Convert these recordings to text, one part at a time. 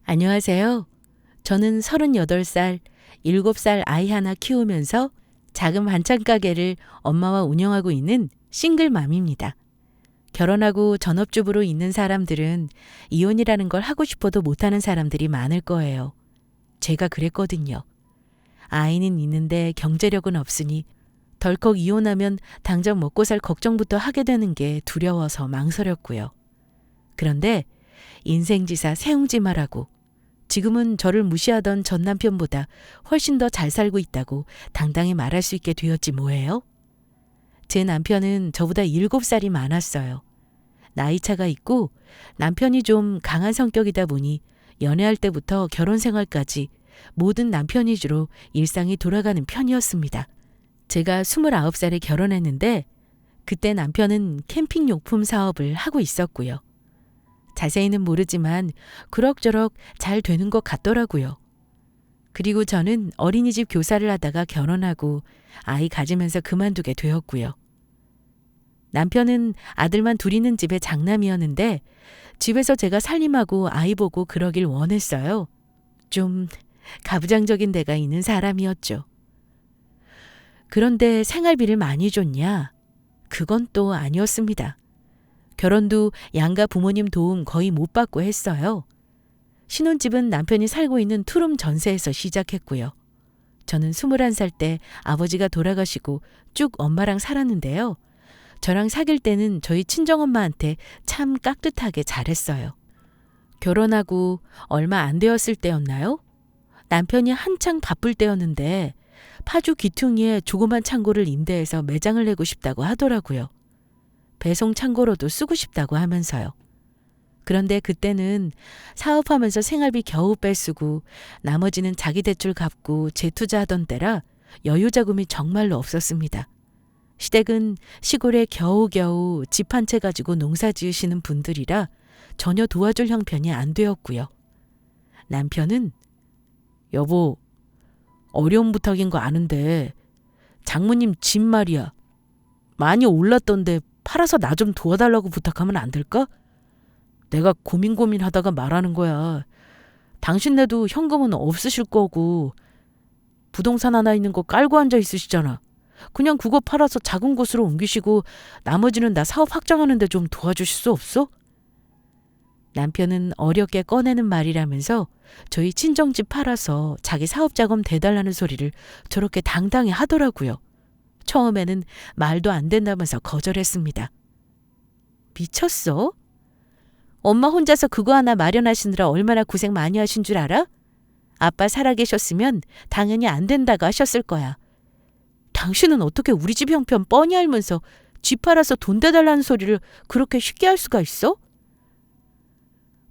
안녕하세요. 저는 38살, 7살 아이 하나 키우면서 작은 반찬 가게를 엄마와 운영하고 있는 싱글맘입니다. 결혼하고 전업주부로 있는 사람들은 이혼이라는 걸 하고 싶어도 못하는 사람들이 많을 거예요. 제가 그랬거든요. 아이는 있는데 경제력은 없으니 덜컥 이혼하면 당장 먹고 살 걱정부터 하게 되는 게 두려워서 망설였고요. 그런데 인생지사 세웅지마라고 지금은 저를 무시하던 전 남편보다 훨씬 더 잘 살고 있다고 당당히 말할 수 있게 되었지 뭐예요? 제 남편은 저보다 7살이 많았어요. 나이차가 있고 남편이 좀 강한 성격이다 보니 연애할 때부터 결혼 생활까지 모든 남편 위주로 일상이 돌아가는 편이었습니다. 제가 29살에 결혼했는데 그때 남편은 캠핑용품 사업을 하고 있었고요. 자세히는 모르지만 그럭저럭 잘 되는 것 같더라고요. 그리고 저는 어린이집 교사를 하다가 결혼하고 아이 가지면서 그만두게 되었고요. 남편은 아들만 둘 있는 집의 장남이었는데 집에서 제가 살림하고 아이 보고 그러길 원했어요. 좀 가부장적인 데가 있는 사람이었죠. 그런데 생활비를 많이 줬냐? 그건 또 아니었습니다. 결혼도 양가 부모님 도움 거의 못 받고 했어요. 신혼집은 남편이 살고 있는 투룸 전세에서 시작했고요. 저는 21살 때 아버지가 돌아가시고 쭉 엄마랑 살았는데요. 저랑 사귈 때는 저희 친정엄마한테 참 깍듯하게 잘했어요. 결혼하고 얼마 안 되었을 때였나요? 남편이 한창 바쁠 때였는데 파주 귀퉁이에 조그만 창고를 임대해서 매장을 내고 싶다고 하더라고요. 배송 창고로도 쓰고 싶다고 하면서요. 그런데 그때는 사업하면서 생활비 겨우 빼쓰고 나머지는 자기 대출 갚고 재투자하던 때라 여유 자금이 정말로 없었습니다. 시댁은 시골에 겨우겨우 집 한 채 가지고 농사 지으시는 분들이라 전혀 도와줄 형편이 안 되었고요. 남편은 여보, 어려운 부탁인 거 아는데 장모님 집 말이야. 많이 올랐던데 팔아서 나 좀 도와달라고 부탁하면 안 될까? 내가 고민하다가 말하는 거야. 당신네도 현금은 없으실 거고 부동산 하나 있는 거 깔고 앉아 있으시잖아. 그냥 그거 팔아서 작은 곳으로 옮기시고 나머지는 나 사업 확장하는데 좀 도와주실 수 없어? 남편은 어렵게 꺼내는 말이라면서 저희 친정집 팔아서 자기 사업 자금 대달라는 소리를 저렇게 당당히 하더라고요. 처음에는 말도 안 된다면서 거절했습니다. 미쳤어? 엄마 혼자서 그거 하나 마련하시느라 얼마나 고생 많이 하신 줄 알아? 아빠 살아계셨으면 당연히 안 된다고 하셨을 거야. 당신은 어떻게 우리 집 형편 뻔히 알면서 집 팔아서 돈 대달라는 소리를 그렇게 쉽게 할 수가 있어?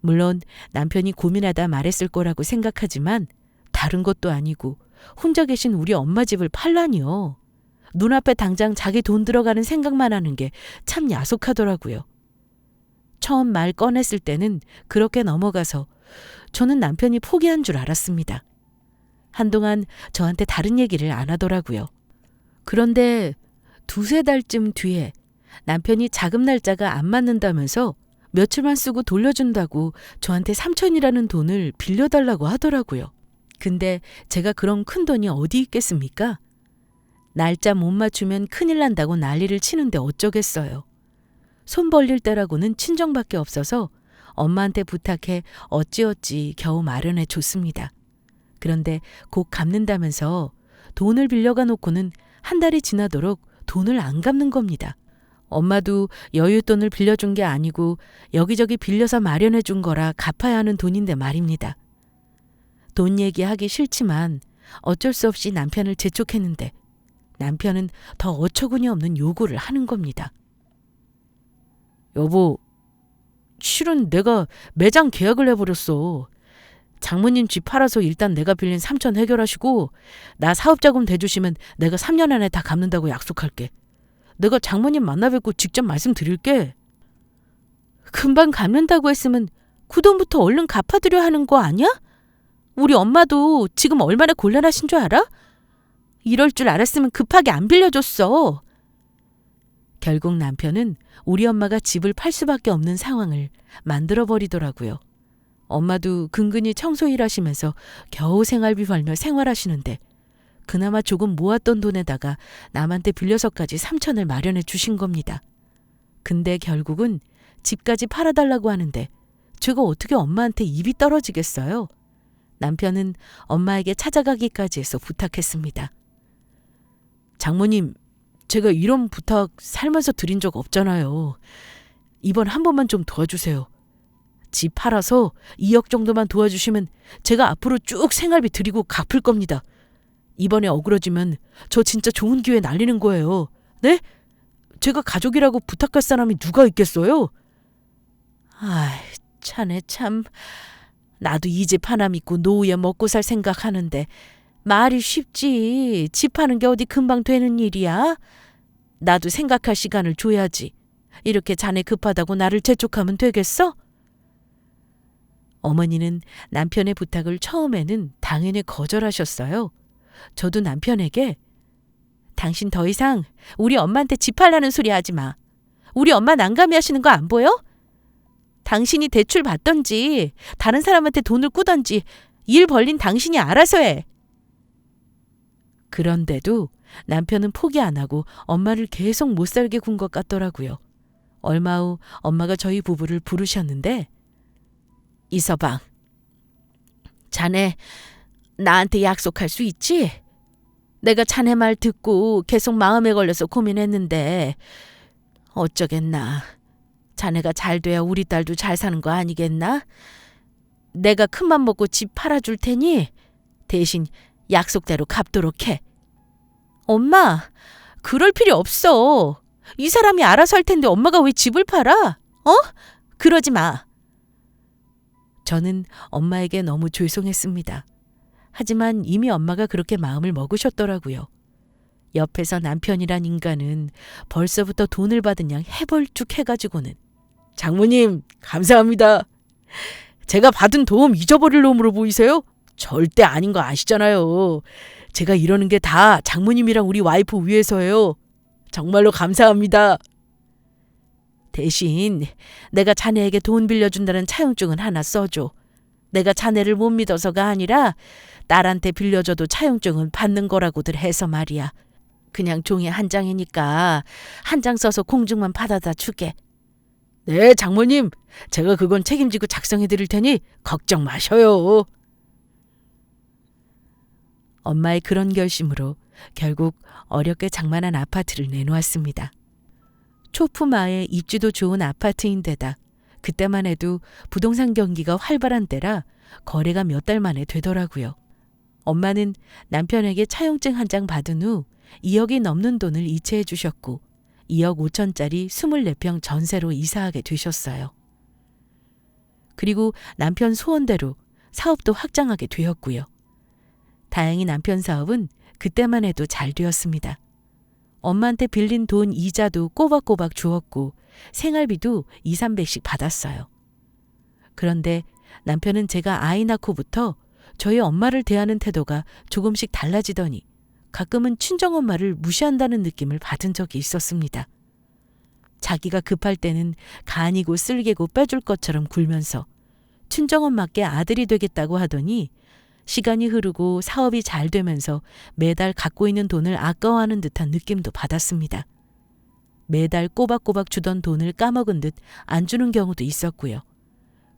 물론 남편이 고민하다 말했을 거라고 생각하지만 다른 것도 아니고 혼자 계신 우리 엄마 집을 팔라니요. 눈앞에 당장 자기 돈 들어가는 생각만 하는 게 참 야속하더라고요. 처음 말 꺼냈을 때는 그렇게 넘어가서 저는 남편이 포기한 줄 알았습니다. 한동안 저한테 다른 얘기를 안 하더라고요. 그런데 2~3달쯤 뒤에 남편이 자금 날짜가 안 맞는다면서 며칠만 쓰고 돌려준다고 저한테 3천이라는 돈을 빌려달라고 하더라고요. 근데 제가 그런 큰 돈이 어디 있겠습니까? 날짜 못 맞추면 큰일 난다고 난리를 치는데 어쩌겠어요. 손 벌릴 때라고는 친정밖에 없어서 엄마한테 부탁해 어찌어찌 겨우 마련해 줬습니다. 그런데 곧 갚는다면서 돈을 빌려가 놓고는 한 달이 지나도록 돈을 안 갚는 겁니다. 엄마도 여윳돈을 빌려준 게 아니고 여기저기 빌려서 마련해 준 거라 갚아야 하는 돈인데 말입니다. 돈 얘기하기 싫지만 어쩔 수 없이 남편을 재촉했는데 남편은 더 어처구니 없는 요구를 하는 겁니다. 여보, 실은 내가 매장 계약을 해버렸어. 장모님 집 팔아서 일단 내가 빌린 3천 해결하시고 나 사업자금 대주시면 내가 3년 안에 다 갚는다고 약속할게. 내가 장모님 만나 뵙고 직접 말씀드릴게. 금방 갚는다고 했으면 그 돈부터 얼른 갚아드려 하는 거 아니야? 우리 엄마도 지금 얼마나 곤란하신 줄 알아? 이럴 줄 알았으면 급하게 안 빌려줬어. 결국 남편은 우리 엄마가 집을 팔 수밖에 없는 상황을 만들어버리더라고요. 엄마도 근근히 청소 일하시면서 겨우 생활비 벌며 생활하시는데 그나마 조금 모았던 돈에다가 남한테 빌려서까지 3천을 마련해 주신 겁니다. 근데 결국은 집까지 팔아달라고 하는데 제가 어떻게 엄마한테 입이 떨어지겠어요? 남편은 엄마에게 찾아가기까지 해서 부탁했습니다. 장모님, 제가 이런 부탁 살면서 드린 적 없잖아요. 이번 한 번만 좀 도와주세요. 집 팔아서 2억 정도만 도와주시면 제가 앞으로 쭉 생활비 드리고 갚을 겁니다. 이번에 어그러지면 저 진짜 좋은 기회 날리는 거예요. 네? 제가 가족이라고 부탁할 사람이 누가 있겠어요? 아이, 자네 참. 나도 이 집 하나 믿고 노후에 먹고 살 생각하는데 말이 쉽지. 집 파는 게 어디 금방 되는 일이야? 나도 생각할 시간을 줘야지. 이렇게 자네 급하다고 나를 재촉하면 되겠어? 어머니는 남편의 부탁을 처음에는 당연히 거절하셨어요. 저도 남편에게 당신 더 이상 우리 엄마한테 집 팔라는 소리 하지 마. 우리 엄마 난감해 하시는 거 안 보여? 당신이 대출 받던지 다른 사람한테 돈을 꾸던지 일 벌린 당신이 알아서 해. 그런데도 남편은 포기 안 하고 엄마를 계속 못 살게 군 것 같더라고요. 얼마 후 엄마가 저희 부부를 부르셨는데 이서방, 자네 나한테 약속할 수 있지? 내가 자네 말 듣고 계속 마음에 걸려서 고민했는데 어쩌겠나. 자네가 잘 돼야 우리 딸도 잘 사는 거 아니겠나? 내가 큰맘 먹고 집 팔아줄 테니 대신 약속대로 갚도록 해. 엄마, 그럴 필요 없어. 이 사람이 알아서 할 텐데 엄마가 왜 집을 팔아? 그러지 마. 저는 엄마에게 너무 죄송했습니다. 하지만 이미 엄마가 그렇게 마음을 먹으셨더라고요. 옆에서 남편이란 인간은 벌써부터 돈을 받은 양 해벌쭉 해가지고는 장모님, 감사합니다. 제가 받은 도움 잊어버릴 놈으로 보이세요? 절대 아닌 거 아시잖아요. 제가 이러는 게 다 장모님이랑 우리 와이프 위해서예요. 정말로 감사합니다. 대신 내가 자네에게 돈 빌려준다는 차용증은 하나 써줘. 내가 자네를 못 믿어서가 아니라 딸한테 빌려줘도 차용증은 받는 거라고들 해서 말이야. 그냥 종이 한 장이니까 한 장 써서 공증만 받아다 주게. 네, 장모님. 제가 그건 책임지고 작성해 드릴 테니 걱정 마셔요. 엄마의 그런 결심으로 결국 어렵게 장만한 아파트를 내놓았습니다. 초품화에 입지도 좋은 아파트인데다 그때만 해도 부동산 경기가 활발한 때라 거래가 몇 달 만에 되더라고요. 엄마는 남편에게 차용증 한 장 받은 후 2억이 넘는 돈을 이체해 주셨고 2억 5천짜리 24평 전세로 이사하게 되셨어요. 그리고 남편 소원대로 사업도 확장하게 되었고요. 다행히 남편 사업은 그때만 해도 잘 되었습니다. 엄마한테 빌린 돈 이자도 꼬박꼬박 주었고 생활비도 200~300씩 받았어요. 그런데 남편은 제가 아이 낳고부터 저희 엄마를 대하는 태도가 조금씩 달라지더니 가끔은 친정엄마를 무시한다는 느낌을 받은 적이 있었습니다. 자기가 급할 때는 간이고 쓸개고 빼줄 것처럼 굴면서 친정엄마께 아들이 되겠다고 하더니 시간이 흐르고 사업이 잘 되면서 매달 갖고 있는 돈을 아까워하는 듯한 느낌도 받았습니다. 매달 꼬박꼬박 주던 돈을 까먹은 듯 안 주는 경우도 있었고요.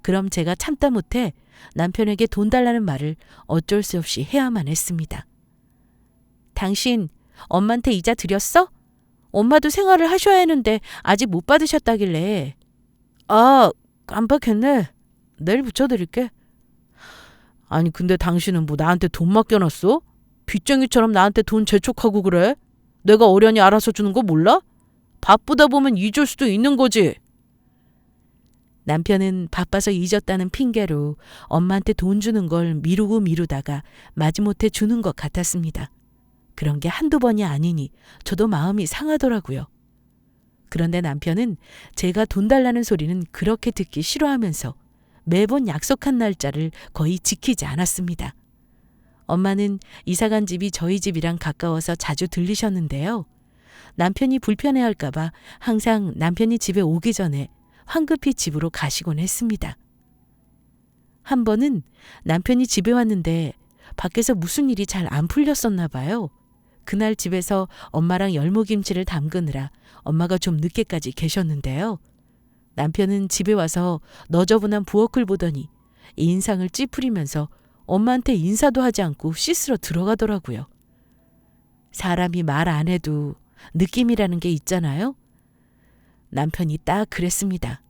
그럼 제가 참다 못해 남편에게 돈 달라는 말을 어쩔 수 없이 해야만 했습니다. 당신 엄마한테 이자 드렸어? 엄마도 생활을 하셔야 하는데 아직 못 받으셨다길래. 아, 깜빡했네. 내일 붙여드릴게. 아니 근데 당신은 뭐 나한테 돈 맡겨놨어? 빚쟁이처럼 나한테 돈 재촉하고 그래? 내가 어련히 알아서 주는 거 몰라? 바쁘다 보면 잊을 수도 있는 거지. 남편은 바빠서 잊었다는 핑계로 엄마한테 돈 주는 걸 미루고 미루다가 마지못해 주는 것 같았습니다. 그런 게 한두 번이 아니니 저도 마음이 상하더라고요. 그런데 남편은 제가 돈 달라는 소리는 그렇게 듣기 싫어하면서 매번 약속한 날짜를 거의 지키지 않았습니다. 엄마는 이사간 집이 저희 집이랑 가까워서 자주 들리셨는데요. 남편이 불편해할까 봐 항상 남편이 집에 오기 전에 황급히 집으로 가시곤 했습니다. 한 번은 남편이 집에 왔는데 밖에서 무슨 일이 잘 안 풀렸었나 봐요. 그날 집에서 엄마랑 열무김치를 담그느라 엄마가 좀 늦게까지 계셨는데요. 남편은 집에 와서 너저분한 부엌을 보더니 인상을 찌푸리면서 엄마한테 인사도 하지 않고 씻으러 들어가더라고요. 사람이 말 안 해도 느낌이라는 게 있잖아요. 남편이 딱 그랬습니다.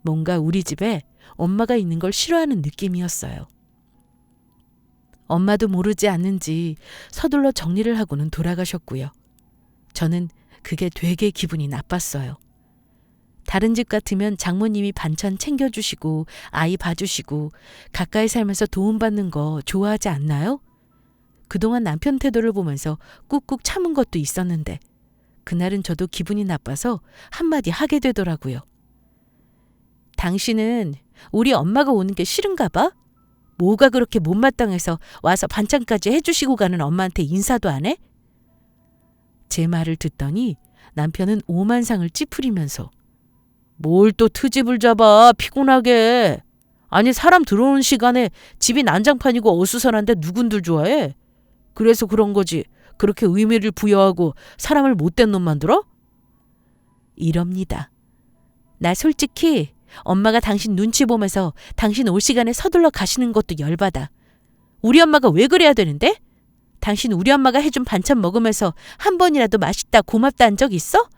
뭔가 우리 집에 엄마가 있는 걸 싫어하는 느낌이었어요. 엄마도 모르지 않는지 서둘러 정리를 하고는 돌아가셨고요. 저는 그게 되게 기분이 나빴어요. 다른 집 같으면 장모님이 반찬 챙겨주시고 아이 봐주시고 가까이 살면서 도움받는 거 좋아하지 않나요? 그동안 남편 태도를 보면서 꾹꾹 참은 것도 있었는데 그날은 저도 기분이 나빠서 한마디 하게 되더라고요. 당신은 우리 엄마가 오는 게 싫은가 봐? 뭐가 그렇게 못마땅해서 와서 반찬까지 해주시고 가는 엄마한테 인사도 안 해? 제 말을 듣더니 남편은 오만상을 찌푸리면서 뭘 또 트집을 잡아 피곤하게. 아니 사람 들어오는 시간에 집이 난장판이고 어수선한데 누군들 좋아해? 그래서 그런 거지. 그렇게 의미를 부여하고 사람을 못된 놈 만들어? 이럽니다. 나 솔직히 엄마가 당신 눈치 보면서 당신 올 시간에 서둘러 가시는 것도 열받아. 우리 엄마가 왜 그래야 되는데? 당신 우리 엄마가 해준 반찬 먹으면서 한 번이라도 맛있다 고맙다 한 적 있어?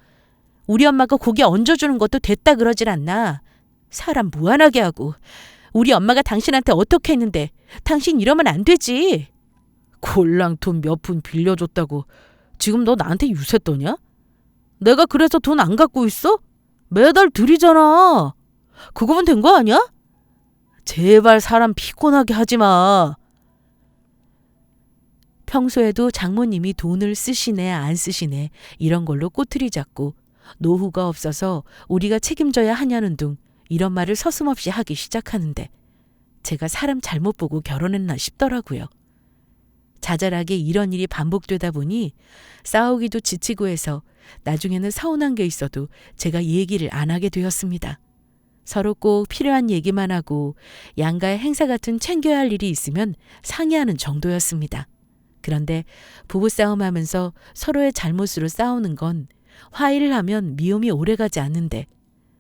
우리 엄마가 고기 얹어주는 것도 됐다 그러질 않나. 사람 무안하게 하고. 우리 엄마가 당신한테 어떻게 했는데 당신 이러면 안 되지. 골랑 돈 몇 푼 빌려줬다고 지금 너 나한테 유세 떠냐? 내가 그래서 돈 안 갖고 있어? 매달 드리잖아. 그거면 된 거 아니야? 제발 사람 피곤하게 하지 마. 평소에도 장모님이 돈을 쓰시네 안 쓰시네 이런 걸로 꼬투리 잡고 노후가 없어서 우리가 책임져야 하냐는 둥 이런 말을 서슴없이 하기 시작하는데 제가 사람 잘못 보고 결혼했나 싶더라고요. 자잘하게 이런 일이 반복되다 보니 싸우기도 지치고 해서 나중에는 서운한 게 있어도 제가 얘기를 안 하게 되었습니다. 서로 꼭 필요한 얘기만 하고 양가의 행사 같은 챙겨야 할 일이 있으면 상의하는 정도였습니다. 그런데 부부싸움 하면서 서로의 잘못으로 싸우는 건 화해를 하면 미움이 오래가지 않는데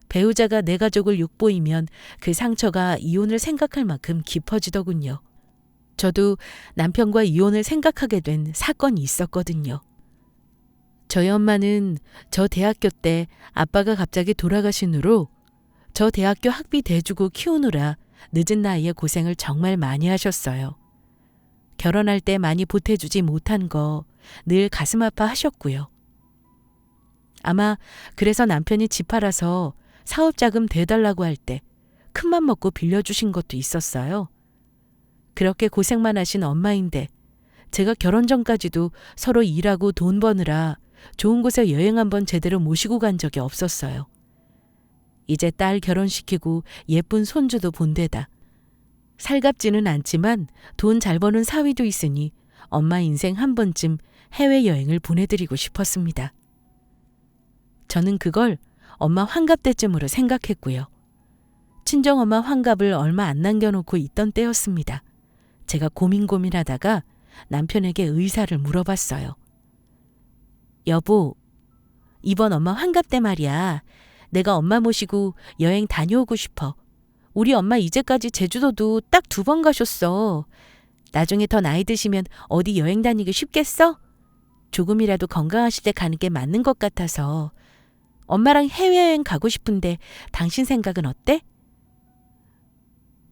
배우자가 내 가족을 욕보이면 그 상처가 이혼을 생각할 만큼 깊어지더군요. 저도 남편과 이혼을 생각하게 된 사건이 있었거든요. 저희 엄마는 저 대학교 때 아빠가 갑자기 돌아가신 후로 저 대학교 학비 대주고 키우느라 늦은 나이에 고생을 정말 많이 하셨어요. 결혼할 때 많이 보태주지 못한 거 늘 가슴 아파하셨고요. 아마 그래서 남편이 집 팔아서 사업자금 대달라고 할 때 큰맘 먹고 빌려주신 것도 있었어요. 그렇게 고생만 하신 엄마인데 제가 결혼 전까지도 서로 일하고 돈 버느라 좋은 곳에 여행 한번 제대로 모시고 간 적이 없었어요. 이제 딸 결혼시키고 예쁜 손주도 본 데다 살갑지는 않지만 돈 잘 버는 사위도 있으니 엄마 인생 한 번쯤 해외여행을 보내드리고 싶었습니다. 저는 그걸 엄마 환갑 때쯤으로 생각했고요. 친정엄마 환갑을 얼마 안 남겨놓고 있던 때였습니다. 제가 고민하다가 남편에게 의사를 물어봤어요. 여보, 이번 엄마 환갑 때 말이야. 내가 엄마 모시고 여행 다녀오고 싶어. 우리 엄마 이제까지 제주도도 딱 2번 가셨어. 나중에 더 나이 드시면 어디 여행 다니기 쉽겠어? 조금이라도 건강하실 때 가는 게 맞는 것 같아서. 엄마랑 해외여행 가고 싶은데 당신 생각은 어때?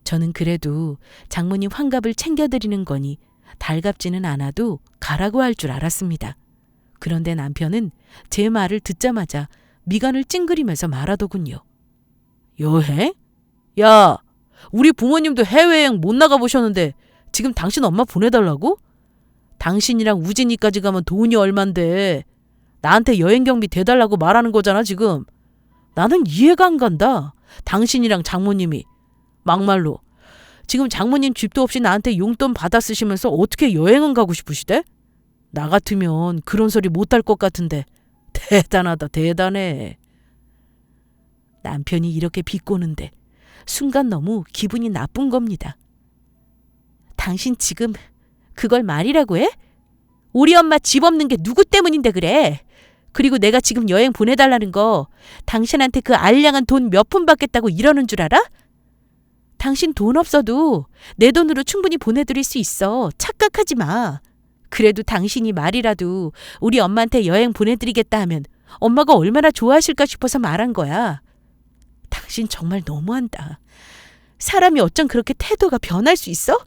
저는 그래도 장모님 환갑을 챙겨드리는 거니 달갑지는 않아도 가라고 할 줄 알았습니다. 그런데 남편은 제 말을 듣자마자 미간을 찡그리면서 말하더군요. 여행? 야, 우리 부모님도 해외여행 못 나가보셨는데 지금 당신 엄마 보내달라고? 당신이랑 우진이까지 가면 돈이 얼만데 나한테 여행 경비 대달라고 말하는 거잖아 지금. 나는 이해가 안 간다. 당신이랑 장모님이. 막말로. 지금 장모님 집도 없이 나한테 용돈 받아 쓰시면서 어떻게 여행은 가고 싶으시대? 나 같으면 그런 소리 못 할 것 같은데. 대단하다 대단해. 남편이 이렇게 비꼬는데 순간 너무 기분이 나쁜 겁니다. 당신 지금 그걸 말이라고 해? 우리 엄마 집 없는 게 누구 때문인데 그래? 그리고 내가 지금 여행 보내달라는 거 당신한테 그 알량한 돈 몇 푼 받겠다고 이러는 줄 알아? 당신 돈 없어도 내 돈으로 충분히 보내드릴 수 있어. 착각하지 마. 그래도 당신이 말이라도 우리 엄마한테 여행 보내드리겠다 하면 엄마가 얼마나 좋아하실까 싶어서 말한 거야. 당신 정말 너무한다. 사람이 어쩜 그렇게 태도가 변할 수 있어?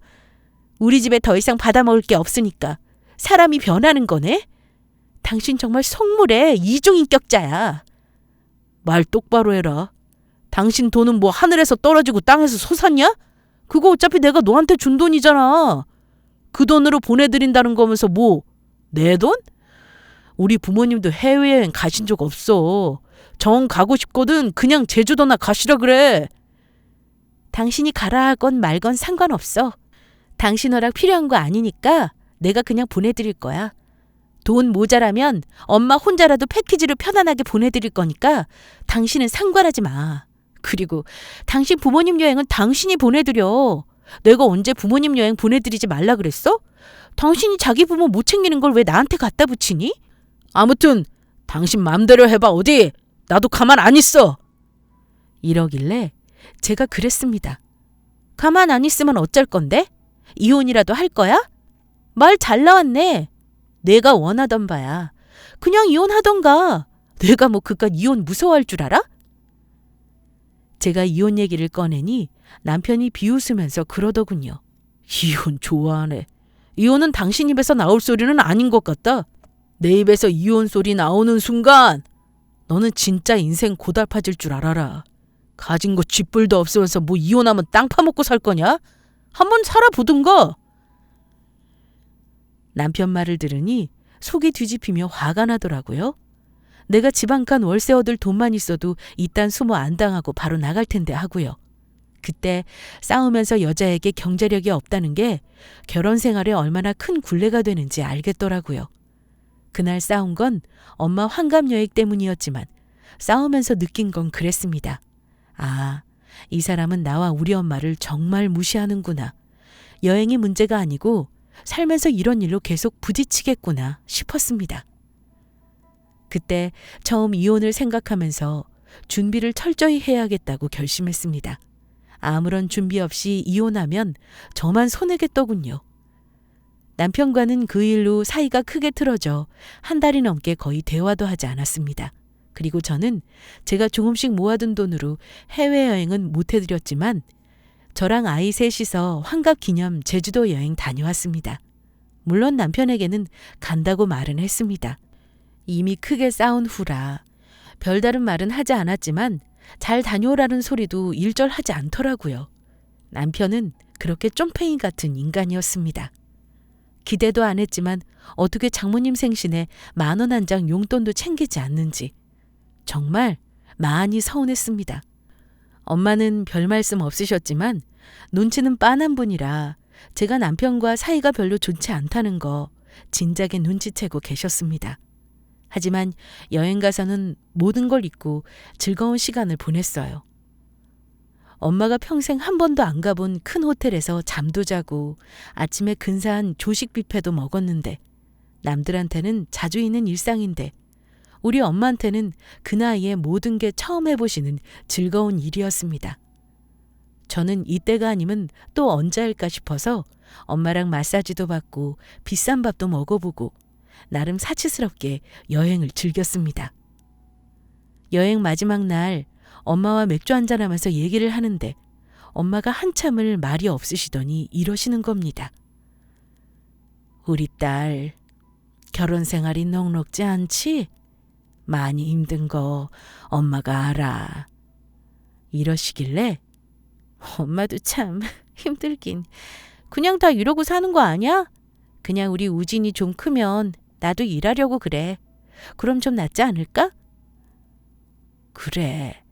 우리 집에 더 이상 받아먹을 게 없으니까 사람이 변하는 거네? 당신 정말 속물의 이중인격자야. 말 똑바로 해라. 당신 돈은 뭐 하늘에서 떨어지고 땅에서 솟았냐? 그거 어차피 내가 너한테 준 돈이잖아. 그 돈으로 보내드린다는 거면서 뭐 내 돈? 우리 부모님도 해외여행 가신 적 없어. 정 가고 싶거든 그냥 제주도나 가시라 그래. 당신이 가라 하건 말건 상관없어. 당신 허락 필요한 거 아니니까 내가 그냥 보내드릴 거야. 돈 모자라면 엄마 혼자라도 패키지로 편안하게 보내드릴 거니까 당신은 상관하지 마. 그리고 당신 부모님 여행은 당신이 보내드려. 내가 언제 부모님 여행 보내드리지 말라 그랬어? 당신이 자기 부모 못 챙기는 걸 왜 나한테 갖다 붙이니? 아무튼 당신 맘대로 해봐 어디. 나도 가만 안 있어. 이러길래 제가 그랬습니다. 가만 안 있으면 어쩔 건데? 이혼이라도 할 거야? 말 잘 나왔네. 내가 원하던 바야. 그냥 이혼하던가. 내가 뭐 그깟 이혼 무서워할 줄 알아? 제가 이혼 얘기를 꺼내니 남편이 비웃으면서 그러더군요. 이혼 좋아하네. 이혼은 당신 입에서 나올 소리는 아닌 것 같다. 내 입에서 이혼 소리 나오는 순간 너는 진짜 인생 고달파질 줄 알아라. 가진 거 쥐뿔도 없으면서 뭐 이혼하면 땅 파먹고 살 거냐? 한번 살아보든가. 남편 말을 들으니 속이 뒤집히며 화가 나더라고요. 내가 집 한 칸 월세 얻을 돈만 있어도 이딴 수모 안 당하고 바로 나갈 텐데 하고요. 그때 싸우면서 여자에게 경제력이 없다는 게 결혼 생활에 얼마나 큰 굴레가 되는지 알겠더라고요. 그날 싸운 건 엄마 환갑여행 때문이었지만 싸우면서 느낀 건 그랬습니다. 아, 이 사람은 나와 우리 엄마를 정말 무시하는구나. 여행이 문제가 아니고 살면서 이런 일로 계속 부딪히겠구나 싶었습니다. 그때 처음 이혼을 생각하면서 준비를 철저히 해야겠다고 결심했습니다. 아무런 준비 없이 이혼하면 저만 손해겠더군요. 남편과는 그 일로 사이가 크게 틀어져 한 달이 넘게 거의 대화도 하지 않았습니다. 그리고 저는 제가 조금씩 모아둔 돈으로 해외여행은 못 해드렸지만 저랑 아이 셋이서 환갑 기념 제주도 여행 다녀왔습니다. 물론 남편에게는 간다고 말은 했습니다. 이미 크게 싸운 후라 별다른 말은 하지 않았지만 잘 다녀오라는 소리도 일절하지 않더라고요. 남편은 그렇게 쫌팽이 같은 인간이었습니다. 기대도 안 했지만 어떻게 장모님 생신에 10,000원 한 장 용돈도 챙기지 않는지 정말 많이 서운했습니다. 엄마는 별 말씀 없으셨지만 눈치는 빤한 분이라 제가 남편과 사이가 별로 좋지 않다는 거 진작에 눈치채고 계셨습니다. 하지만 여행 가서는 모든 걸 잊고 즐거운 시간을 보냈어요. 엄마가 평생 한 번도 안 가본 큰 호텔에서 잠도 자고 아침에 근사한 조식 뷔페도 먹었는데 남들한테는 자주 있는 일상인데 우리 엄마한테는 그 나이에 모든 게 처음 해보시는 즐거운 일이었습니다. 저는 이때가 아니면 또 언제 할까 싶어서 엄마랑 마사지도 받고 비싼 밥도 먹어보고 나름 사치스럽게 여행을 즐겼습니다. 여행 마지막 날 엄마와 맥주 한잔하면서 얘기를 하는데 엄마가 한참을 말이 없으시더니 이러시는 겁니다. 우리 딸 결혼 생활이 넉넉지 않지? 많이 힘든 거 엄마가 알아. 이러시길래 엄마도 참 힘들긴. 그냥 다 이러고 사는 거 아니야? 그냥 우리 우진이 좀 크면 나도 일하려고 그래. 그럼 좀 낫지 않을까? 그래.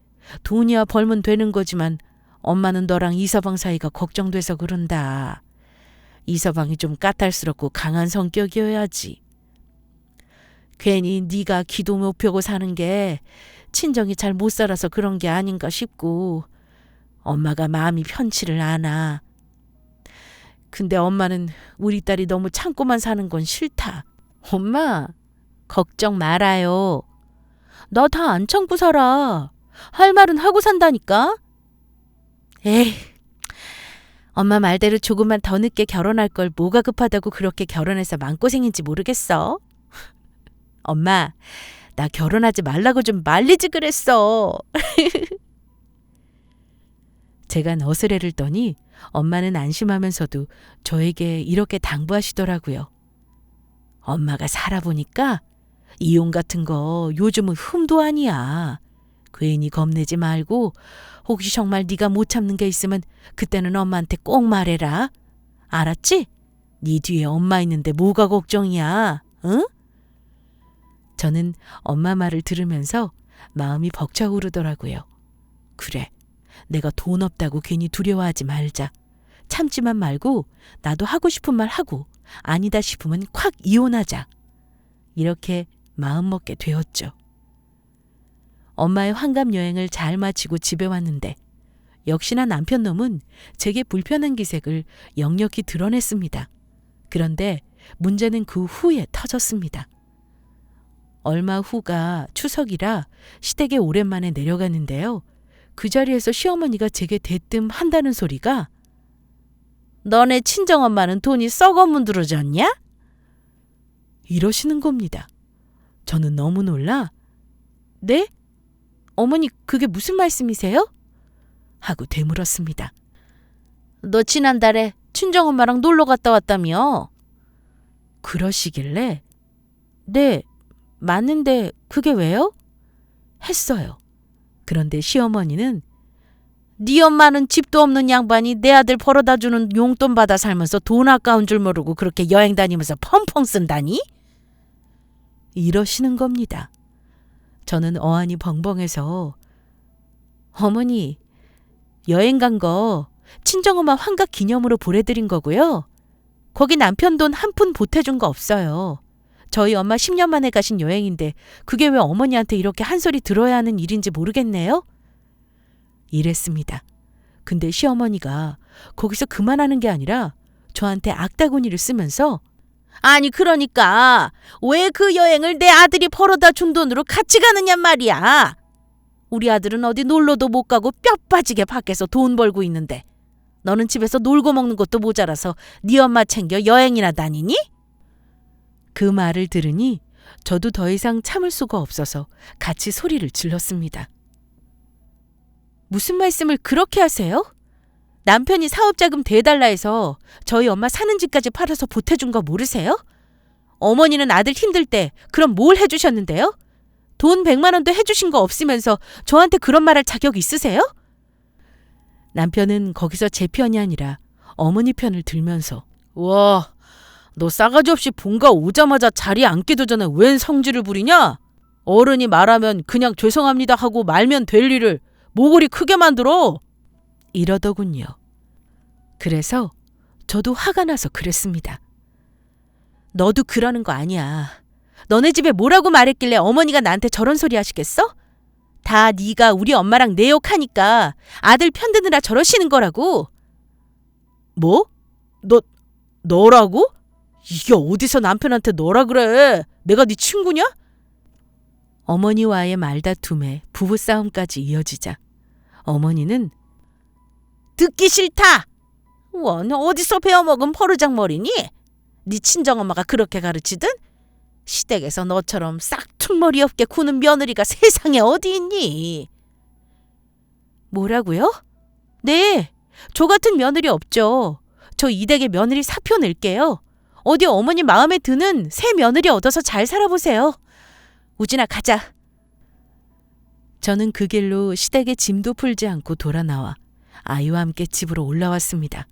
돈이야 벌면 되는 거지만 엄마는 너랑 이서방 사이가 걱정돼서 그런다. 이서방이 좀 까탈스럽고 강한 성격이어야지. 괜히 네가 기도 못 펴고 사는 게 친정이 잘 못 살아서 그런 게 아닌가 싶고 엄마가 마음이 편치를 않아. 근데 엄마는 우리 딸이 너무 참고만 사는 건 싫다. 엄마, 걱정 말아요. 나 다 안 참고 살아. 할 말은 하고 산다니까. 에이, 엄마 말대로 조금만 더 늦게 결혼할 걸 뭐가 급하다고 그렇게 결혼해서 마음고생인지 모르겠어. 엄마, 나 결혼하지 말라고 좀 말리지 그랬어. 제가 너스레를 떠니 엄마는 안심하면서도 저에게 이렇게 당부하시더라고요. 엄마가 살아보니까 이혼 같은 거 요즘은 흠도 아니야. 괜히 겁내지 말고 혹시 정말 네가 못 참는 게 있으면 그때는 엄마한테 꼭 말해라. 알았지? 네 뒤에 엄마 있는데 뭐가 걱정이야. 응? 저는 엄마 말을 들으면서 마음이 벅차오르더라고요. 그래, 내가 돈 없다고 괜히 두려워하지 말자. 참지만 말고 나도 하고 싶은 말 하고 아니다 싶으면 콱 이혼하자. 이렇게 마음먹게 되었죠. 엄마의 환갑 여행을 잘 마치고 집에 왔는데 역시나 남편 놈은 제게 불편한 기색을 역력히 드러냈습니다. 그런데 문제는 그 후에 터졌습니다. 얼마 후가 추석이라 시댁에 오랜만에 내려갔는데요. 그 자리에서 시어머니가 제게 대뜸 한다는 소리가 너네 친정엄마는 돈이 썩어 문드러졌냐? 이러시는 겁니다. 저는 너무 놀라 네? 어머니 그게 무슨 말씀이세요? 하고 되물었습니다. 너 지난달에 친정엄마랑 놀러 갔다 왔다며? 그러시길래 네, 맞는데 그게 왜요? 했어요. 그런데 시어머니는 네 엄마는 집도 없는 양반이 내 아들 벌어다 주는 용돈 받아 살면서 돈 아까운 줄 모르고 그렇게 여행 다니면서 펑펑 쓴다니? 이러시는 겁니다. 저는 어안이 벙벙해서 어머니, 여행 간 거 친정엄마 환갑 기념으로 보내드린 거고요. 거기 남편 돈 한 푼 보태준 거 없어요. 저희 엄마 10년 만에 가신 여행인데 그게 왜 어머니한테 이렇게 한 소리 들어야 하는 일인지 모르겠네요. 이랬습니다. 근데 시어머니가 거기서 그만하는 게 아니라 저한테 악다구니를 쓰면서 아니 그러니까 왜 그 여행을 내 아들이 벌어다 준 돈으로 같이 가느냔 말이야. 우리 아들은 어디 놀러도 못 가고 뼈 빠지게 밖에서 돈 벌고 있는데 너는 집에서 놀고 먹는 것도 모자라서 네 엄마 챙겨 여행이나 다니니? 그 말을 들으니 저도 더 이상 참을 수가 없어서 같이 소리를 질렀습니다. 무슨 말씀을 그렇게 하세요? 남편이 사업자금 대달라 해서 저희 엄마 사는 집까지 팔아서 보태준 거 모르세요? 어머니는 아들 힘들 때 그럼 뭘 해주셨는데요? 돈 100만 원도 해주신 거 없으면서 저한테 그런 말할 자격 있으세요? 남편은 거기서 제 편이 아니라 어머니 편을 들면서 와, 너 싸가지 없이 본가 오자마자 자리에 앉기도 전에 웬 성질을 부리냐? 어른이 말하면 그냥 죄송합니다 하고 말면 될 일을 모골이 크게 만들어? 이러더군요. 그래서 저도 화가 나서 그랬습니다. 너도 그러는 거 아니야. 너네 집에 뭐라고 말했길래 어머니가 나한테 저런 소리 하시겠어? 다 네가 우리 엄마랑 내 욕하니까 아들 편드느라 저러시는 거라고. 뭐? 너라고? 이게 어디서 남편한테 너라 그래? 내가 네 친구냐? 어머니와의 말다툼에 부부싸움까지 이어지자 어머니는 듣기 싫다. 원 어디서 배워먹은 버르장머리니? 네 친정엄마가 그렇게 가르치든? 시댁에서 너처럼 싹퉁머리 없게 구는 며느리가 세상에 어디 있니? 뭐라고요? 네, 저 같은 며느리 없죠. 저 이댁에 며느리 사표 낼게요. 어디 어머니 마음에 드는 새 며느리 얻어서 잘 살아보세요. 우진아 가자. 저는 그 길로 시댁에 짐도 풀지 않고 돌아 나와 아이와 함께 집으로 올라왔습니다.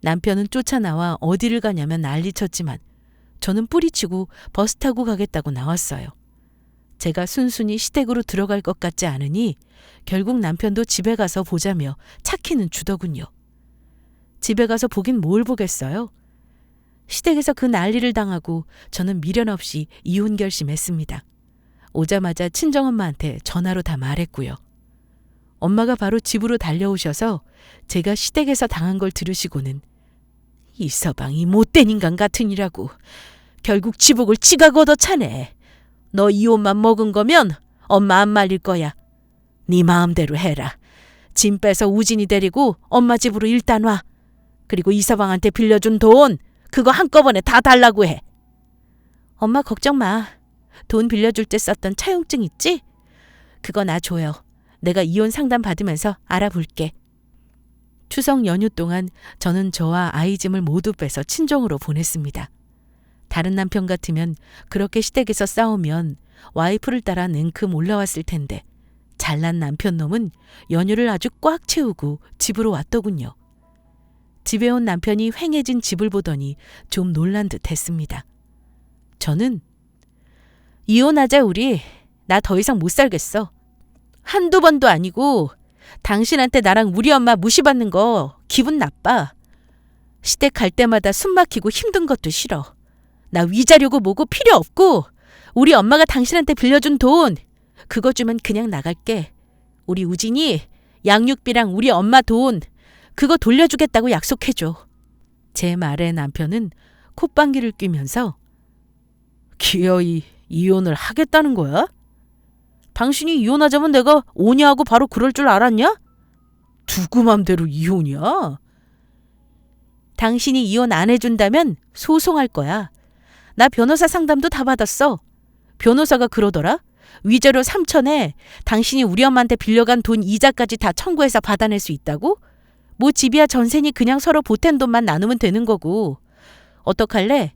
남편은 쫓아나와 어디를 가냐면 난리쳤지만 저는 뿌리치고 버스 타고 가겠다고 나왔어요. 제가 순순히 시댁으로 들어갈 것 같지 않으니 결국 남편도 집에 가서 보자며 차키는 주더군요. 집에 가서 보긴 뭘 보겠어요. 시댁에서 그 난리를 당하고 저는 미련 없이 이혼 결심했습니다. 오자마자 친정엄마한테 전화로 다 말했고요. 엄마가 바로 집으로 달려오셔서 제가 시댁에서 당한 걸 들으시고는 이 서방이 못된 인간 같으니라고. 결국 지복을 지가 걷어차네. 너 이 옷만 먹은 거면 엄마 안 말릴 거야. 네 마음대로 해라. 짐 빼서 우진이 데리고 엄마 집으로 일단 와. 그리고 이 서방한테 빌려준 돈 그거 한꺼번에 다 달라고 해. 엄마 걱정 마. 돈 빌려줄 때 썼던 차용증 있지? 그거 나 줘요. 내가 이혼 상담 받으면서 알아볼게. 추석 연휴 동안 저는 저와 아이 짐을 모두 빼서 친정으로 보냈습니다. 다른 남편 같으면 그렇게 시댁에서 싸우면 와이프를 따라 냉큼 올라왔을 텐데 잘난 남편 놈은 연휴를 아주 꽉 채우고 집으로 왔더군요. 집에 온 남편이 휑해진 집을 보더니 좀 놀란 듯 했습니다. 저는 이혼하자 우리. 나 더 이상 못 살겠어. 한두 번도 아니고 당신한테 나랑 우리 엄마 무시받는 거 기분 나빠. 시댁 갈 때마다 숨 막히고 힘든 것도 싫어. 나 위자료고 뭐고 필요 없고 우리 엄마가 당신한테 빌려준 돈 그거 주면 그냥 나갈게. 우리 우진이 양육비랑 우리 엄마 돈 그거 돌려주겠다고 약속해줘. 제 말에 남편은 콧방귀를 뀌면서 기어이 이혼을 하겠다는 거야? 당신이 이혼하자면 내가 오냐 하고 바로 그럴 줄 알았냐? 누구 맘대로 이혼이야? 당신이 이혼 안 해준다면 소송할 거야. 나 변호사 상담도 다 받았어. 변호사가 그러더라. 위자료 3천에 당신이 우리 엄마한테 빌려간 돈 이자까지 다 청구해서 받아낼 수 있다고? 뭐 집이야 전세니 그냥 서로 보탠 돈만 나누면 되는 거고. 어떡할래?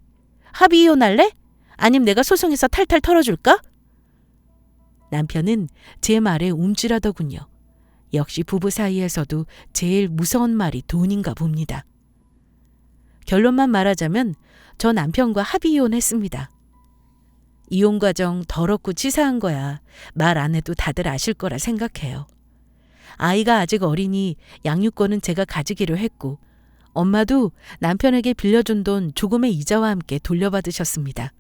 합의 이혼할래? 아님 내가 소송해서 탈탈 털어줄까? 남편은 제 말에 움찔하더군요. 역시 부부 사이에서도 제일 무서운 말이 돈인가 봅니다. 결론만 말하자면 저 남편과 합의 이혼했습니다. 이혼 과정 더럽고 치사한 거야 말 안 해도 다들 아실 거라 생각해요. 아이가 아직 어리니 양육권은 제가 가지기로 했고 엄마도 남편에게 빌려준 돈 조금의 이자와 함께 돌려받으셨습니다.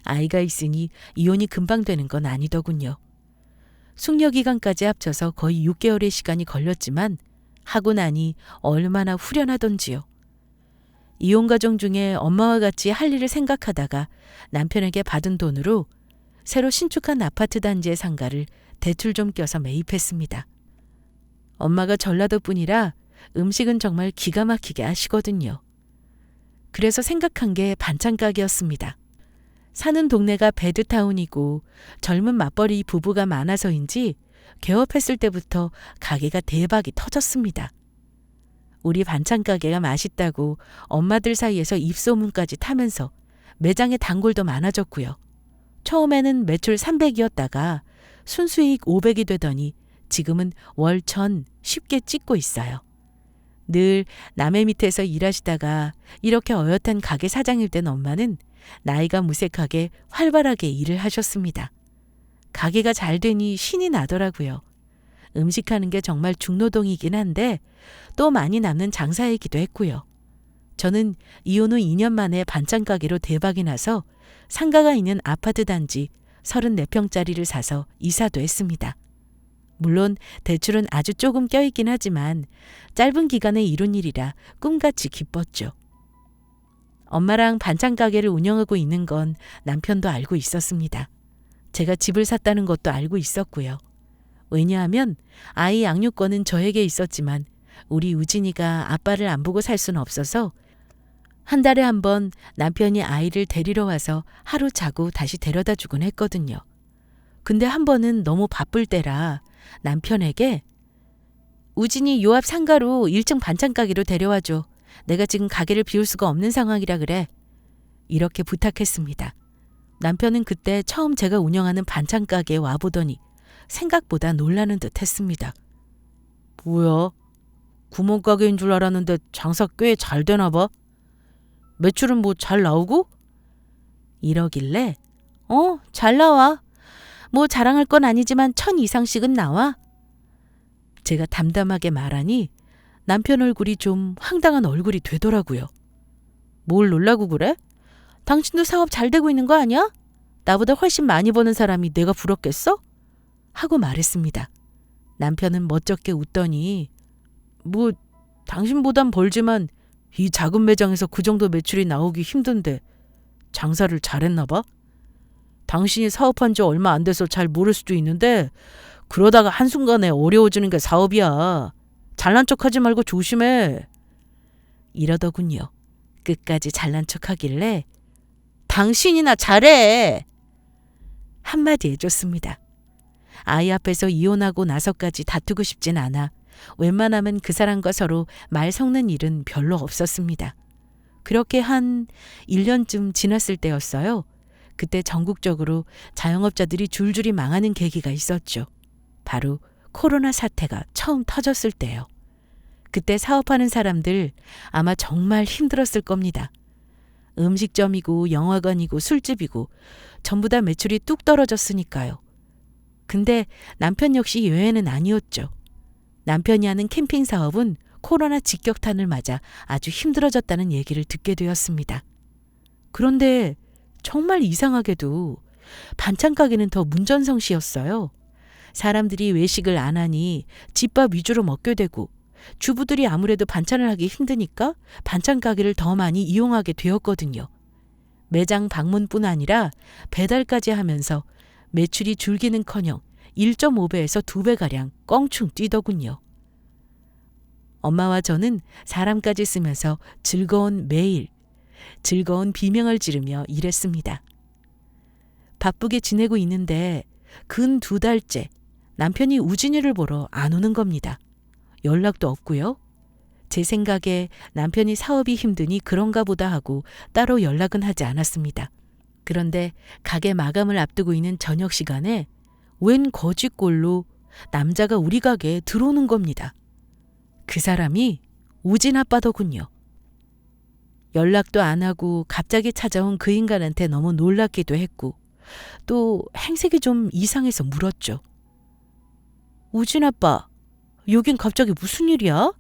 아이가 있으니 이혼이 금방 되는 건 아니더군요. 숙려 기간까지 합쳐서 거의 6개월의 시간이 걸렸지만 하고 나니 얼마나 후련하던지요. 이혼 과정 중에 엄마와 같이 할 일을 생각하다가 남편에게 받은 돈으로 새로 신축한 아파트 단지의 상가를 대출 좀 껴서 매입했습니다. 엄마가 전라도 분이라 음식은 정말 기가 막히게 하시거든요. 그래서 생각한 게 반찬 가게였습니다. 사는 동네가 배드타운이고 젊은 맞벌이 부부가 많아서인지 개업했을 때부터 가게가 대박이 터졌습니다. 우리 반찬 가게가 맛있다고 엄마들 사이에서 입소문까지 타면서 매장에 단골도 많아졌고요. 처음에는 매출 300이었다가 순수이익 500이 되더니 지금은 월 1000 쉽게 찍고 있어요. 늘 남의 밑에서 일하시다가 이렇게 어엿한 가게 사장일 땐 엄마는 나이가 무색하게 활발하게 일을 하셨습니다. 가게가 잘 되니 신이 나더라고요. 음식하는 게 정말 중노동이긴 한데 또 많이 남는 장사이기도 했고요. 저는 이혼 후 2년 만에 반찬 가게로 대박이 나서 상가가 있는 아파트 단지 34평짜리를 사서 이사도 했습니다. 물론 대출은 아주 조금 껴있긴 하지만 짧은 기간에 이룬 일이라 꿈같이 기뻤죠. 엄마랑 반찬 가게를 운영하고 있는 건 남편도 알고 있었습니다. 제가 집을 샀다는 것도 알고 있었고요. 왜냐하면 아이 양육권은 저에게 있었지만 우리 우진이가 아빠를 안 보고 살 수는 없어서 한 달에 한 번 남편이 아이를 데리러 와서 하루 자고 다시 데려다 주곤 했거든요. 근데 한 번은 너무 바쁠 때라 남편에게 우진이 요 앞 상가로 1층 반찬 가게로 데려와줘. 내가 지금 가게를 비울 수가 없는 상황이라 그래. 이렇게 부탁했습니다. 남편은 그때 처음 제가 운영하는 반찬 가게에 와보더니 생각보다 놀라는 듯 했습니다. 뭐야? 구멍가게인 줄 알았는데 장사 꽤 잘 되나 봐. 매출은 뭐 잘 나오고? 이러길래 잘 나와. 뭐 자랑할 건 아니지만 1000 이상씩은 나와. 제가 담담하게 말하니 남편 얼굴이 좀 황당한 얼굴이 되더라고요. 뭘 놀라고 그래? 당신도 사업 잘 되고 있는 거 아니야? 나보다 훨씬 많이 버는 사람이 내가 부럽겠어? 하고 말했습니다. 남편은 멋쩍게 웃더니 뭐 당신보단 벌지만 이 작은 매장에서 그 정도 매출이 나오기 힘든데 장사를 잘했나 봐? 당신이 사업한 지 얼마 안 돼서 잘 모를 수도 있는데 그러다가 한순간에 어려워지는 게 사업이야. 잘난 척하지 말고 조심해. 이러더군요. 끝까지 잘난 척하길래 당신이나 잘해. 한마디 해줬습니다. 아이 앞에서 이혼하고 나서까지 다투고 싶진 않아 웬만하면 그 사람과 서로 말 섞는 일은 별로 없었습니다. 그렇게 한 1년쯤 지났을 때였어요. 그때 전국적으로 자영업자들이 줄줄이 망하는 계기가 있었죠. 바로 코로나 사태가 처음 터졌을 때요. 그때 사업하는 사람들 아마 정말 힘들었을 겁니다. 음식점이고 영화관이고 술집이고 전부 다 매출이 뚝 떨어졌으니까요. 근데 남편 역시 예외는 아니었죠. 남편이 하는 캠핑 사업은 코로나 직격탄을 맞아 아주 힘들어졌다는 얘기를 듣게 되었습니다. 그런데 정말 이상하게도 반찬 가게는 더 문전성시였어요. 사람들이 외식을 안 하니 집밥 위주로 먹게 되고 주부들이 아무래도 반찬을 하기 힘드니까 반찬 가게를 더 많이 이용하게 되었거든요. 매장 방문뿐 아니라 배달까지 하면서 매출이 줄기는커녕 1.5배에서 2배가량 껑충 뛰더군요. 엄마와 저는 사람까지 쓰면서 즐거운 매일, 즐거운 비명을 지르며 일했습니다. 바쁘게 지내고 있는데 근 2달째 남편이 우진이를 보러 안 오는 겁니다. 연락도 없고요. 제 생각에 남편이 사업이 힘드니 그런가 보다 하고 따로 연락은 하지 않았습니다. 그런데 가게 마감을 앞두고 있는 저녁 시간에 웬 거짓골로 남자가 우리 가게에 들어오는 겁니다. 그 사람이 우진 아빠더군요. 연락도 안 하고 갑자기 찾아온 그 인간한테 너무 놀랍기도 했고 또 행색이 좀 이상해서 물었죠. 우진 아빠, 여긴 갑자기 무슨 일이야?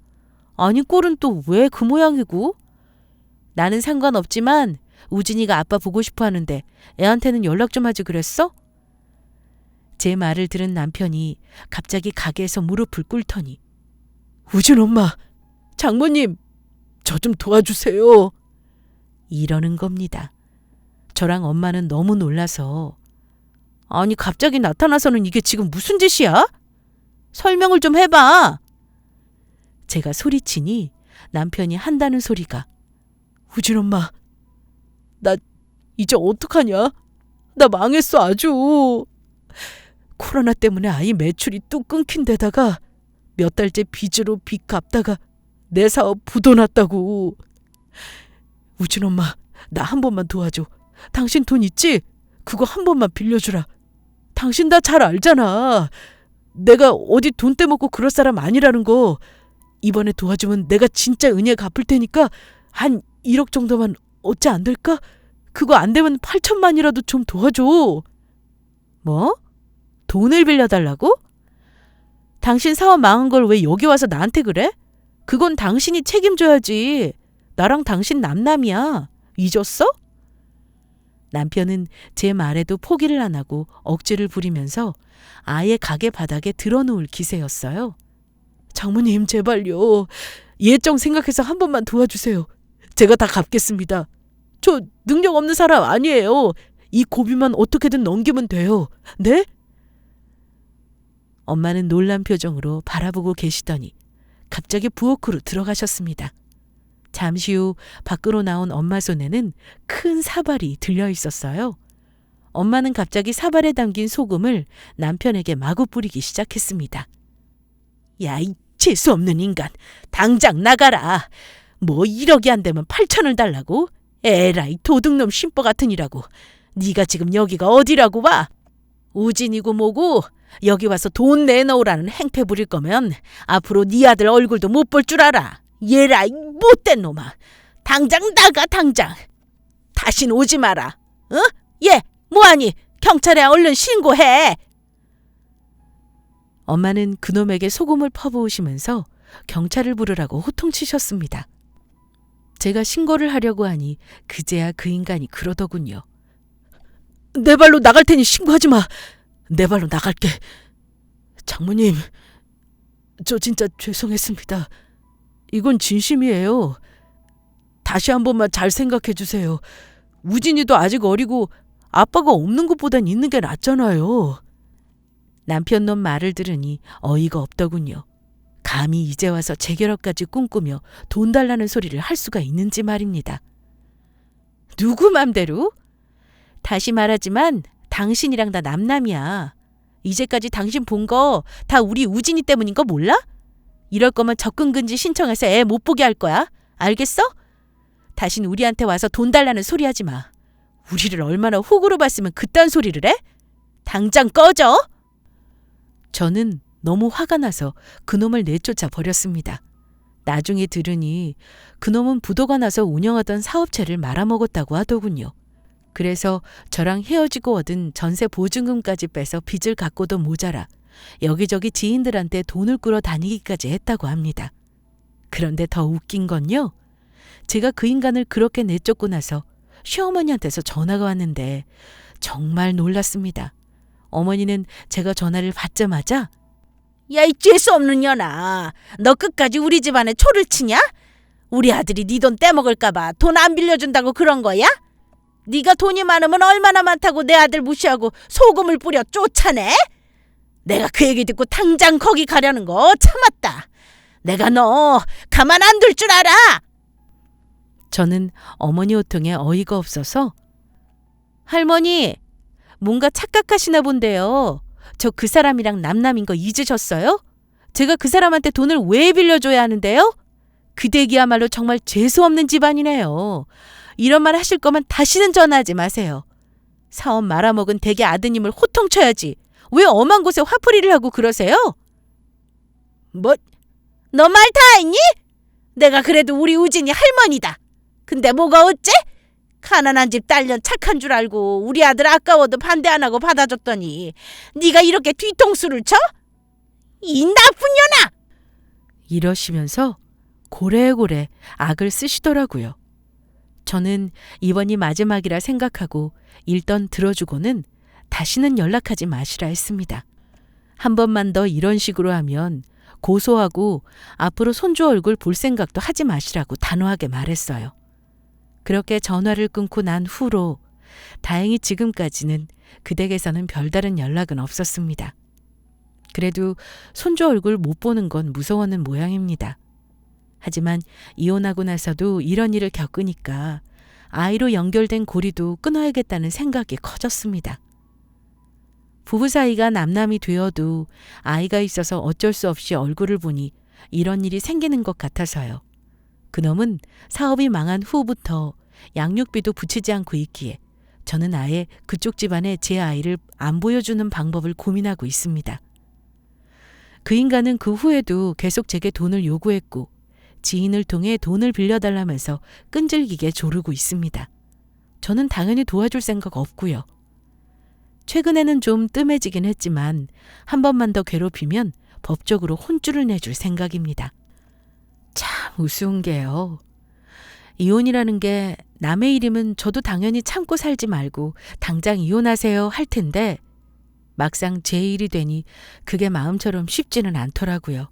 아니 꼴은 또 왜 그 모양이고? 나는 상관없지만 우진이가 아빠 보고 싶어 하는데 애한테는 연락 좀 하지 그랬어? 제 말을 들은 남편이 갑자기 가게에서 무릎을 꿇더니 우진 엄마, 장모님, 저 좀 도와주세요. 이러는 겁니다. 저랑 엄마는 너무 놀라서 아니 갑자기 나타나서는 이게 지금 무슨 짓이야? 설명을 좀 해봐. 제가 소리치니 남편이 한다는 소리가 우진 엄마, 나 이제 어떡하냐? 나 망했어 아주. 코로나 때문에 아이 매출이 뚝 끊긴 데다가 몇 달째 빚으로 빚 갚다가 내 사업 부도났다고. 우진 엄마, 나 한 번만 도와줘. 당신 돈 있지? 그거 한 번만 빌려주라. 당신 다 잘 알잖아. 내가 어디 돈 떼먹고 그럴 사람 아니라는 거. 이번에 도와주면 내가 진짜 은혜 갚을 테니까 한 1억 정도만 어찌 안 될까? 그거 안 되면 8천만이라도 좀 도와줘. 뭐? 돈을 빌려달라고? 당신 사업 망한 걸 왜 여기 와서 나한테 그래? 그건 당신이 책임져야지. 나랑 당신 남남이야. 잊었어? 남편은 제 말에도 포기를 안 하고 억지를 부리면서 아예 가게 바닥에 드러누울 기세였어요. 장모님 제발요. 예정 생각해서 한 번만 도와주세요. 제가 다 갚겠습니다. 저 능력 없는 사람 아니에요. 이 고비만 어떻게든 넘기면 돼요. 네? 엄마는 놀란 표정으로 바라보고 계시더니 갑자기 부엌으로 들어가셨습니다. 잠시 후 밖으로 나온 엄마 손에는 큰 사발이 들려 있었어요. 엄마는 갑자기 사발에 담긴 소금을 남편에게 마구 뿌리기 시작했습니다. 야, 이 재수없는 인간. 당장 나가라. 뭐 1억이 안 되면 8천을 달라고? 에라이 도둑놈 심보 같으니라고. 네가 지금 여기가 어디라고 봐? 우진이고 뭐고 여기 와서 돈 내놓으라는 행패 부릴 거면 앞으로 네 아들 얼굴도 못 볼 줄 알아. 얘라 이 못된 놈아. 당장 나가 당장. 다신 오지 마라. 어? 얘 뭐하니? 경찰에 얼른 신고해. 엄마는 그놈에게 소금을 퍼부으시면서 경찰을 부르라고 호통치셨습니다. 제가 신고를 하려고 하니 그제야 그 인간이 그러더군요. 내 발로 나갈 테니 신고하지 마. 내 발로 나갈게. 장모님, 저 진짜 죄송했습니다. 이건 진심이에요. 다시 한 번만 잘 생각해 주세요. 우진이도 아직 어리고 아빠가 없는 것보단 있는 게 낫잖아요. 남편 놈 말을 들으니 어이가 없더군요. 감히 이제 와서 재결합까지 꿈꾸며 돈 달라는 소리를 할 수가 있는지 말입니다. 누구 맘대로? 다시 말하지만 당신이랑 다 남남이야. 이제까지 당신 본 거 다 우리 우진이 때문인 거 몰라? 이럴 거면 접근금지 신청해서 애 못 보게 할 거야. 알겠어? 다신 우리한테 와서 돈 달라는 소리 하지 마. 우리를 얼마나 호구로 봤으면 그딴 소리를 해? 당장 꺼져! 저는 너무 화가 나서 그놈을 내쫓아 버렸습니다. 나중에 들으니 그놈은 부도가 나서 운영하던 사업체를 말아먹었다고 하더군요. 그래서 저랑 헤어지고 얻은 전세 보증금까지 빼서 빚을 갚고도 모자라 여기저기 지인들한테 돈을 꾸러 다니기까지 했다고 합니다. 그런데 더 웃긴 건요. 제가 그 인간을 그렇게 내쫓고 나서 시어머니한테서 전화가 왔는데 정말 놀랐습니다. 어머니는 제가 전화를 받자마자 야, 이 죄수 없는 년아. 너 끝까지 우리 집안에 초를 치냐? 우리 아들이 네 돈 떼먹을까 봐 돈 안 빌려준다고 그런 거야? 네가 돈이 많으면 얼마나 많다고 내 아들 무시하고 소금을 뿌려 쫓아내? 내가 그 얘기 듣고 당장 거기 가려는 거 참았다. 내가 너 가만 안 둘 줄 알아? 저는 어머니 호통에 어이가 없어서 할머니, 뭔가 착각하시나 본데요. 저 그 사람이랑 남남인 거 잊으셨어요? 제가 그 사람한테 돈을 왜 빌려줘야 하는데요? 그 댁이야말로 정말 재수없는 집안이네요. 이런 말 하실 거면 다시는 전화하지 마세요. 사업 말아먹은 댁의 아드님을 호통쳐야지. 왜 엄한 곳에 화풀이를 하고 그러세요? 뭐? 너 말 다 했니? 내가 그래도 우리 우진이 할머니다. 근데 뭐가 어째? 가난한 집 딸년 착한 줄 알고 우리 아들 아까워도 반대 안 하고 받아줬더니 네가 이렇게 뒤통수를 쳐? 이 나쁜 년아! 이러시면서 고래고래 악을 쓰시더라고요. 저는 이번이 마지막이라 생각하고 일단 들어주고는 다시는 연락하지 마시라 했습니다. 한 번만 더 이런 식으로 하면 고소하고 앞으로 손주 얼굴 볼 생각도 하지 마시라고 단호하게 말했어요. 그렇게 전화를 끊고 난 후로 다행히 지금까지는 그 댁에서는 별다른 연락은 없었습니다. 그래도 손주 얼굴 못 보는 건 무서워하는 모양입니다. 하지만 이혼하고 나서도 이런 일을 겪으니까 아이로 연결된 고리도 끊어야겠다는 생각이 커졌습니다. 부부 사이가 남남이 되어도 아이가 있어서 어쩔 수 없이 얼굴을 보니 이런 일이 생기는 것 같아서요. 그놈은 사업이 망한 후부터 양육비도 붙이지 않고 있기에 저는 아예 그쪽 집안에 제 아이를 안 보여주는 방법을 고민하고 있습니다. 그 인간은 그 후에도 계속 제게 돈을 요구했고 지인을 통해 돈을 빌려달라면서 끈질기게 조르고 있습니다. 저는 당연히 도와줄 생각 없고요. 최근에는 좀 뜸해지긴 했지만 한 번만 더 괴롭히면 법적으로 혼쭐을 내줄 생각입니다. 참 우스운 게요. 이혼이라는 게 남의 일이면 저도 당연히 참고 살지 말고 당장 이혼하세요 할 텐데 막상 제 일이 되니 그게 마음처럼 쉽지는 않더라고요.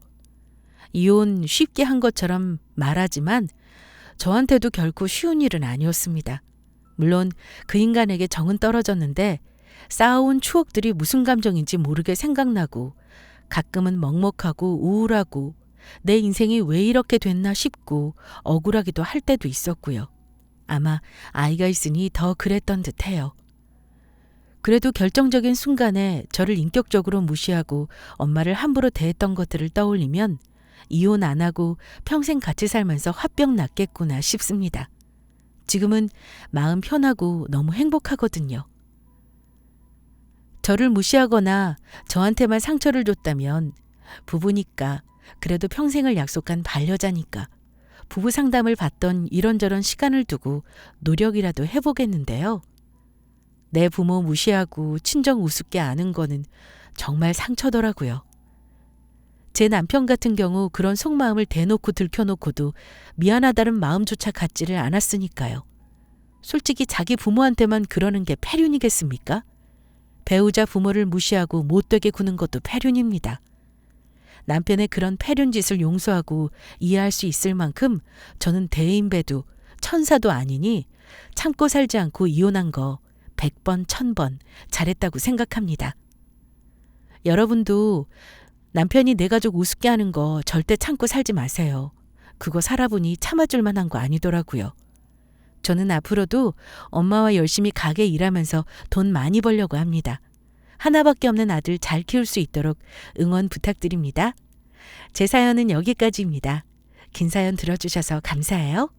이혼 쉽게 한 것처럼 말하지만 저한테도 결코 쉬운 일은 아니었습니다. 물론 그 인간에게 정은 떨어졌는데 쌓아온 추억들이 무슨 감정인지 모르게 생각나고 가끔은 먹먹하고 우울하고 내 인생이 왜 이렇게 됐나 싶고 억울하기도 할 때도 있었고요. 아마 아이가 있으니 더 그랬던 듯해요. 그래도 결정적인 순간에 저를 인격적으로 무시하고 엄마를 함부로 대했던 것들을 떠올리면 이혼 안 하고 평생 같이 살면서 화병 났겠구나 싶습니다. 지금은 마음 편하고 너무 행복하거든요. 저를 무시하거나 저한테만 상처를 줬다면 부부니까 그래도 평생을 약속한 반려자니까 부부 상담을 받던 이런저런 시간을 두고 노력이라도 해보겠는데요. 내 부모 무시하고 친정 우습게 아는 거는 정말 상처더라고요. 제 남편 같은 경우 그런 속마음을 대놓고 들켜놓고도 미안하다는 마음조차 갖지를 않았으니까요. 솔직히 자기 부모한테만 그러는 게 패륜이겠습니까? 배우자 부모를 무시하고 못되게 구는 것도 패륜입니다. 남편의 그런 패륜 짓을 용서하고 이해할 수 있을 만큼 저는 대인배도 천사도 아니니 참고 살지 않고 이혼한 거 100번, 1000번 잘했다고 생각합니다. 여러분도 남편이 내 가족 우습게 하는 거 절대 참고 살지 마세요. 그거 살아보니 참아줄 만한 거 아니더라고요. 저는 앞으로도 엄마와 열심히 가게 일하면서 돈 많이 벌려고 합니다. 하나밖에 없는 아들 잘 키울 수 있도록 응원 부탁드립니다. 제 사연은 여기까지입니다. 긴 사연 들어주셔서 감사해요.